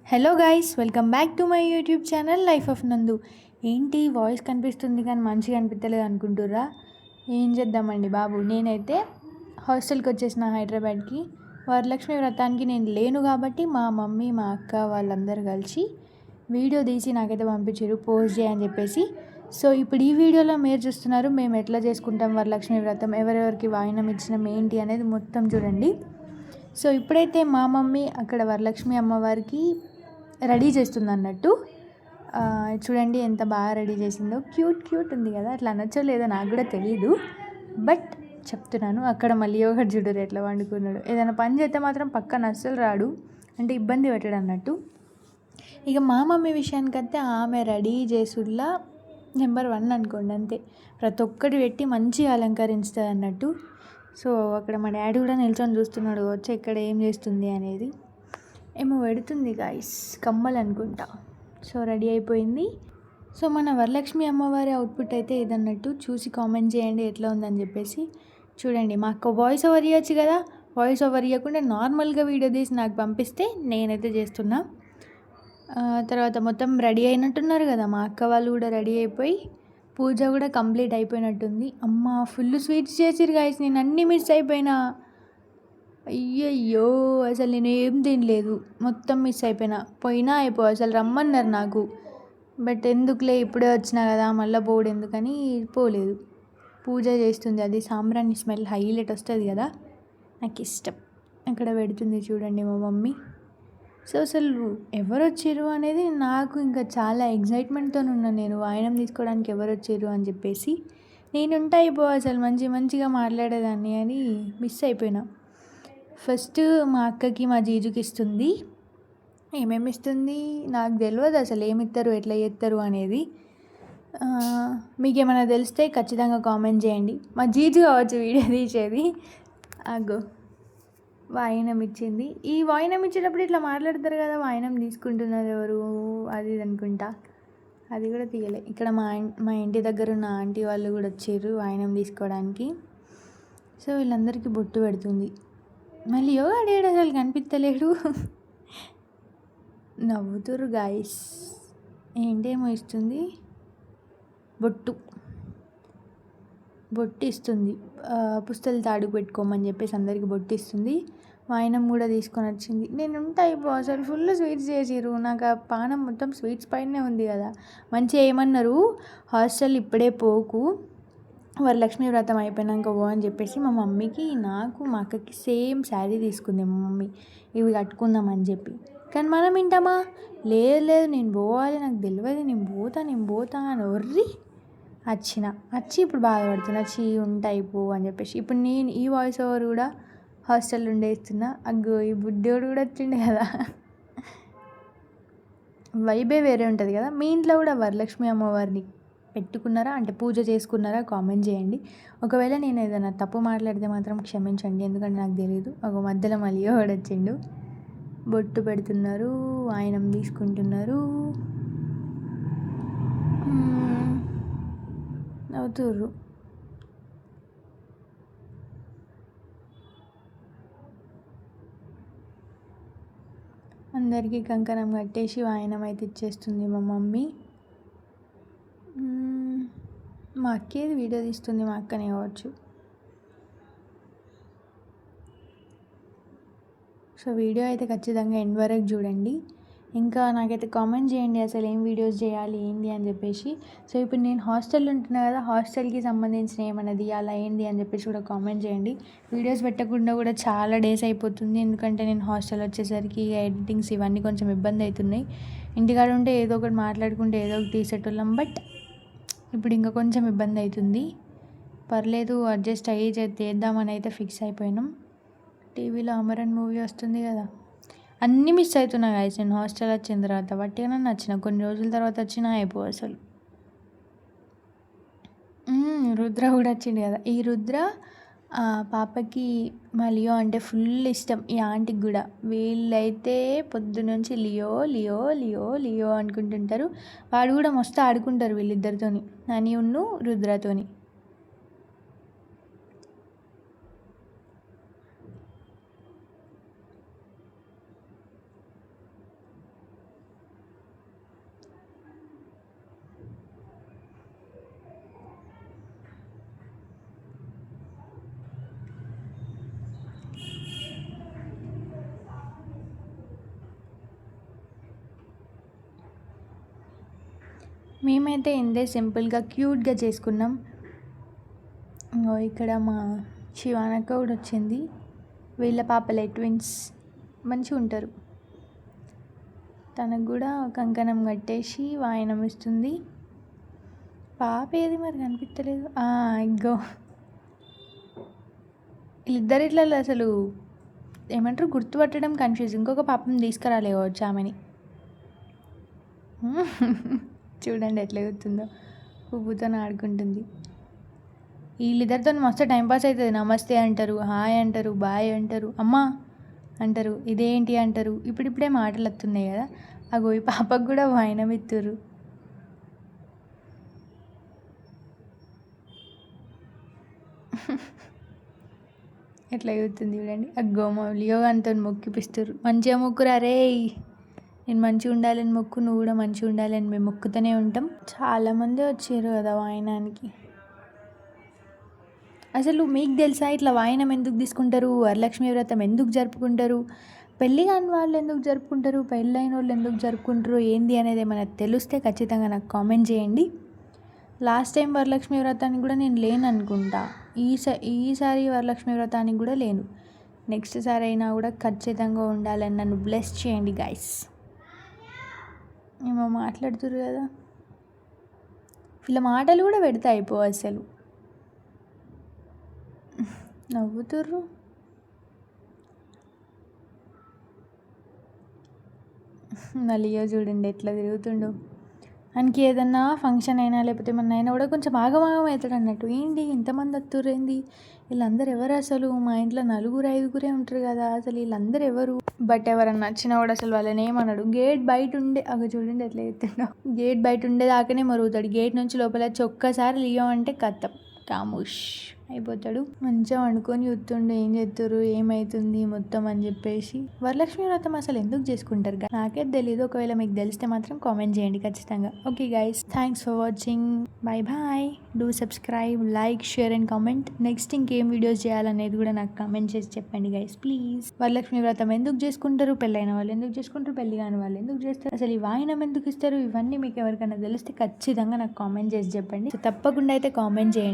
Hello guys, welcome back to my YouTube channel life of నందు. ఏంటి voice కనిపిస్తుంది కానీ మంచిగా అనిపించలేదు అనుకుంటుర్రా? ఏం చేద్దామండి బాబు, నేనైతే హాస్టల్కి వచ్చేసిన హైదరాబాద్కి. వరలక్ష్మి వ్రతానికి నేను లేను కాబట్టి మా మమ్మీ మా అక్క వాళ్ళందరూ కలిసి వీడియో తీసి నాకైతే పంపించారు పోస్ట్ చేయని చెప్పేసి. సో ఇప్పుడు ఈ వీడియోలో మీరు చూస్తున్నారు మేము ఎట్లా చేసుకుంటాం వరలక్ష్మి వ్రతం, ఎవరెవరికి వాయినం ఇచ్చినాం ఏంటి అనేది మొత్తం చూడండి. సో ఇప్పుడైతే మా మమ్మీ అక్కడ వరలక్ష్మి అమ్మవారికి రెడీ చేస్తుంది అన్నట్టు. చూడండి ఎంత బాగా రెడీ చేసిందో, క్యూట్ ఉంది కదా. అట్లా అనొచ్చో లేదో నాకు కూడా తెలీదు, బట్ చెప్తున్నాను. అక్కడ మళ్ళీ ఒకటి చూడరు ఎట్లా వండుకున్నాడు. ఏదైనా పని చేస్తే మాత్రం పక్కన అస్సలు రాడు, అంటే ఇబ్బంది పెట్టాడు అన్నట్టు. ఇక మా మమ్మీ విషయానికైతే ఆమె రెడీ చేసుడులా నెంబర్ 1 అనుకోండి, అంతే. ప్రతి ఒక్కటి పెట్టి మంచిగా అలంకరిస్తుంది అన్నట్టు. సో అక్కడ మా డాడీ కూడా నిల్చొని చూస్తున్నాడు వచ్చి ఇక్కడ ఏం చేస్తుంది అనేది. ఏమో పెడుతుంది గాయస్, కమ్మలు అనుకుంటా. సో రెడీ అయిపోయింది. సో మన వరలక్ష్మి అమ్మవారి అవుట్పుట్ అయితే ఇదన్నట్టు. చూసి కామెంట్ చేయండి ఎట్లా ఉందని చెప్పేసి. చూడండి, మాకు వాయిస్ ఓవర్ ఇవ్వచ్చు కదా, వాయిస్ ఓవర్ ఇవ్వకుండా నార్మల్గా వీడియో తీసి నాకు పంపిస్తే నేనైతే చేస్తున్నా. తర్వాత మొత్తం రెడీ అయినట్టున్నారు కదా, మా అక్క వాళ్ళు కూడా రెడీ అయిపోయి పూజ కూడా కంప్లీట్ అయిపోయినట్టుంది. అమ్మ ఫుల్ స్వీట్స్ చేసిరు గాయస్, నేను అన్నీ మిస్ అయిపోయినా. అయ్యయ్యో, అసలు నేను ఏం తినలేదు, మొత్తం మిస్ పోయినా అసలు రమ్మన్నారు నాకు, బట్ ఎందుకులే ఇప్పుడే వచ్చినా కదా మళ్ళీ పోడు ఎందుకని పోలేదు. పూజ చేస్తుంది, అది సాంబ్రాణి స్మెల్ హైలైట్ వస్తుంది కదా, నాకు ఇష్టం. అక్కడ పెడుతుంది చూడండి మా మమ్మీ. సో అసలు ఎవరు వచ్చారు అనేది నాకు ఇంకా చాలా ఎగ్జైట్మెంట్తో ఉన్నాను నేను, వాయనం తీసుకోవడానికి ఎవరు వచ్చారు అని చెప్పేసి. నేనుంటా అసలు మంచిగా మాట్లాడేదాన్ని అని మిస్ అయిపోయినా. ఫస్ట్ మా అక్కకి మా జీజుకి ఇస్తుంది. ఏమేమి ఇస్తుంది నాకు తెలియదు అసలు, ఏమిస్తారు ఎట్లా చేస్తారు అనేది. మీకు ఏమైనా తెలిస్తే ఖచ్చితంగా కామెంట్ చేయండి. మా జీజు కావచ్చు వీడియో తీసేది. అగో వాయినం ఇచ్చింది. ఈ వాయినం ఇచ్చేటప్పుడు ఇట్లా మాట్లాడతారు కదా, వాయినం తీసుకుంటున్నారు ఎవరు అది అనుకుంటా. అది కూడా తీయలే. ఇక్కడ మా ఇంటి దగ్గర ఉన్న ఆంటీ వాళ్ళు కూడా వచ్చారు వాయినం తీసుకోవడానికి. సో వీళ్ళందరికీ బొట్టు పెడుతుంది. మళ్ళీ అడిగాడు అసలు కనిపించలేడు. నవ్వుతురు గాయస్. ఏంటేమో ఇస్తుంది, బొట్టు ఇస్తుంది. పుస్తలు తాడుకు పెట్టుకోమని చెప్పేసి అందరికీ బొట్టు ఇస్తుంది. వాయినం కూడా తీసుకొని వచ్చింది. నేను అసలు ఫుల్ స్వీట్స్ చేసిర్రు. నాకు ఆ పానం మొత్తం స్వీట్స్ పైనే ఉంది కదా. మంచిగా ఏమన్నారు, హాస్టల్ ఇప్పుడే పోకు, వరలక్ష్మి వ్రతం అయిపోయినాక పో అని చెప్పేసి మా మమ్మీకి నాకు మా అక్కకి సేమ్ శారీ తీసుకుంది మా మమ్మీ, ఇవి కట్టుకుందామని చెప్పి. కానీ మనం వింటామా, లేదు నేను పోవాలి, నాకు తెలియదు, నేను పోతా అని ఒర్రి వచ్చి ఇప్పుడు బాధపడుతున్నా, ఉంటాయి పో అని చెప్పేసి. ఇప్పుడు నేను ఈ వాయిస్ ఓవర్ కూడా హాస్టల్ ఉండేస్తున్నా. అగ్గో ఈ బుడ్డోడు కూడా వచ్చిండే కదా, వైబే వేరే ఉంటుంది కదా. మీ ఇంట్లో కూడా వరలక్ష్మి అమ్మవారిని పెట్టుకున్నారా, అంటే పూజ చేసుకున్నారా, కామెంట్ చేయండి. ఒకవేళ నేను ఏదైనా తప్పు మాట్లాడితే మాత్రం క్షమించండి, ఎందుకంటే నాకు తెలియదు. ఒక మధ్యలో మళ్ళీ వచ్చిండు. బొట్టు పెడుతున్నారు, వాయనం తీసుకుంటున్నారు, నవ్వుతుర్రు. అందరికీ కంకణం కట్టేసి వాయనం అయితే ఇచ్చేస్తుంది మా మమ్మీ. మా అక్కేది వీడియో తీస్తుంది, మా అక్కనే కావచ్చు. సో వీడియో అయితే ఖచ్చితంగా ఎండ్ వరకు చూడండి. ఇంకా నాకైతే కామెంట్ చేయండి అసలు ఏం వీడియోస్ చేయాలి ఏంటి అని చెప్పేసి. సో ఇప్పుడు నేను హాస్టల్లో ఉంటున్నా కదా, హాస్టల్కి సంబంధించిన ఏమైనా తీయాలా ఏంటి అని చెప్పేసి కూడా కామెంట్ చేయండి. వీడియోస్ పెట్టకుండా కూడా చాలా డేస్ అయిపోతుంది, ఎందుకంటే నేను హాస్టల్ వచ్చేసరికి ఎడిటింగ్స్ ఇవన్నీ కొంచెం ఇబ్బంది అవుతున్నాయి. ఇంటికాడ ఉంటే ఏదో ఒకటి మాట్లాడుకుంటే ఏదో ఒకటి తీసేటోళ్ళం, బట్ ఇప్పుడు ఇంకా కొంచెం ఇబ్బంది అవుతుంది. పర్లేదు, అడ్జస్ట్ అయ్యి చేద్దామని అయితే ఫిక్స్ అయిపోయినాం. టీవీలో అమరన్ మూవీ వస్తుంది కదా, అన్నీ మిస్ అవుతున్నా గాయస్. నేను హాస్టల్ వచ్చిన తర్వాత బట్టిగానే నచ్చిన, కొన్ని రోజుల తర్వాత వచ్చినా అసలు. రుద్ర కూడా వచ్చింది కదా. ఈ రుద్ర పాపకి మా లియో అంటే ఫుల్ ఇష్టం, ఈ ఆంటీకి కూడా. వీళ్ళైతే పొద్దునుంచి లియో లియో లియో లియో అనుకుంటుంటారు. వాడు కూడా మస్తు ఆడుకుంటారు వీళ్ళిద్దరితోని, నని ఉన్ను రుద్రతోని. మేమైతే ఇంతే సింపుల్గా క్యూట్గా చేసుకున్నాం. ఇక్కడ మా శివానక్క కూడా వచ్చింది. వీళ్ళ పాపలే ట్విన్స్, మంచిగా ఉంటారు. తనకు కూడా కంకణం కట్టేసి వాయనం ఇస్తుంది. పాప ఏది మరి కనిపించలేదు. ఇగ్గో వీళ్ళిద్దరిట్లలో అసలు ఏమంటారు గుర్తుపట్టడం కన్ఫ్యూజ్. ఇంకొక పాపం తీసుకురాలేవచ్చు ఆమెని. చూడండి ఎట్లా ఎగుతుందో, పువ్వుతో ఆడుకుంటుంది. వీళ్ళిద్దరితో మస్తు టైంపాస్ అవుతుంది. నమస్తే అంటారు, హాయ్ అంటారు, బాయ్ అంటారు, అమ్మ అంటారు, ఇదేంటి అంటారు. ఇప్పుడిప్పుడే మాటలు వస్తున్నాయి కదా. అగో ఈ పాపకు కూడా వాయనం ఇత్తురు. ఎట్లా ఎగుతుంది చూడండి. అగ్గో మా లియోగాంతో మొక్కిపిస్తారు. మంచిగా మొక్కురా రే, నేను మంచిగా ఉండాలని మొక్కు, నువ్వు కూడా మంచిగా ఉండాలని మేము మొక్కుతూనే ఉంటాం. చాలామంది వచ్చారు కదా వాయనానికి. అసలు మీకు తెలుసా ఇట్లా వాయనం ఎందుకు తీసుకుంటారు, వరలక్ష్మి వ్రతం ఎందుకు జరుపుకుంటారు, పెళ్ళి కాని వాళ్ళు ఎందుకు జరుపుకుంటారు, పెళ్ళైన వాళ్ళు ఎందుకు జరుపుకుంటారు, ఏంది అనేది ఏమైనా తెలిస్తే ఖచ్చితంగా నాకు కామెంట్ చేయండి. లాస్ట్ టైం వరలక్ష్మి వ్రతానికి కూడా నేను లేను అనుకుంటా. ఈసారి వరలక్ష్మి వ్రతానికి కూడా లేను. నెక్స్ట్ సారి అయినా కూడా ఖచ్చితంగా ఉండాలని నన్ను బ్లెస్ చేయండి గైస్. ఏమో మాట్లాడుతురు కదా, వీళ్ళ మాటలు కూడా పెడితే అయిపో. అసలు నవ్వుతుర్రు. మళ్ళీ చూడండి ఎట్లా తిరుగుతుండో. ఆయనకి ఏదన్నా ఫంక్షన్ అయినా లేకపోతే ఏమన్నా అయినా కూడా కొంచెం ఆగమాగం అవుతాడు అన్నట్టు. ఏంటి ఇంతమంది వస్తుర్రు ఏంది, వీళ్ళందరూ ఎవరు అసలు, మా ఇంట్లో 4-5 ఉంటారు కదా, అసలు వీళ్ళందరూ ఎవరు. బట్ ఎవరన్నా వచ్చినా కూడా అసలు వాళ్ళని ఏమన్నాడు. గేట్ బయట ఉండే అక్కడ చూడండి ఎట్లా ఎత్తుండో. గేట్ బయట ఉండేదాకానే మరుగుతాడు. గేట్ నుంచి లోపల వచ్చి ఒక్కసారి లియో అంటే కథం కాముష్ అయిపోతాడు. మంచిగా వండుకొని చూస్తుండే ఏం చేస్తారు, ఏమవుతుంది మొత్తం అని చెప్పేసి. వరలక్ష్మి వ్రతం అసలు ఎందుకు చేసుకుంటారు నాకే తెలియదు. ఒకవేళ మీకు తెలిస్తే మాత్రం కామెంట్ చేయండి ఖచ్చితంగా. Okay guys, thanks for watching. Bye bye. Do subscribe, like, share and comment. Next ఇంకేం వీడియోస్ చేయాలనేది కూడా నాకు కామెంట్ చేసి చెప్పండి గైస్ ప్లీజ్. వరలక్ష్మి వ్రతం ఎందుకు చేసుకుంటారు, పెళ్ళైన వాళ్ళు ఎందుకు చేసుకుంటారు, పెళ్ళి కాని వాళ్ళు ఎందుకు చేస్తారు, అసలు ఈ వాయనం ఎందుకు ఇస్తారు, ఇవన్నీ మీకు ఎవరికైనా తెలిస్తే ఖచ్చితంగా నాకు కామెంట్ చేసి చెప్పండి. తప్పకుండా అయితే కామెంట్ చేయండి.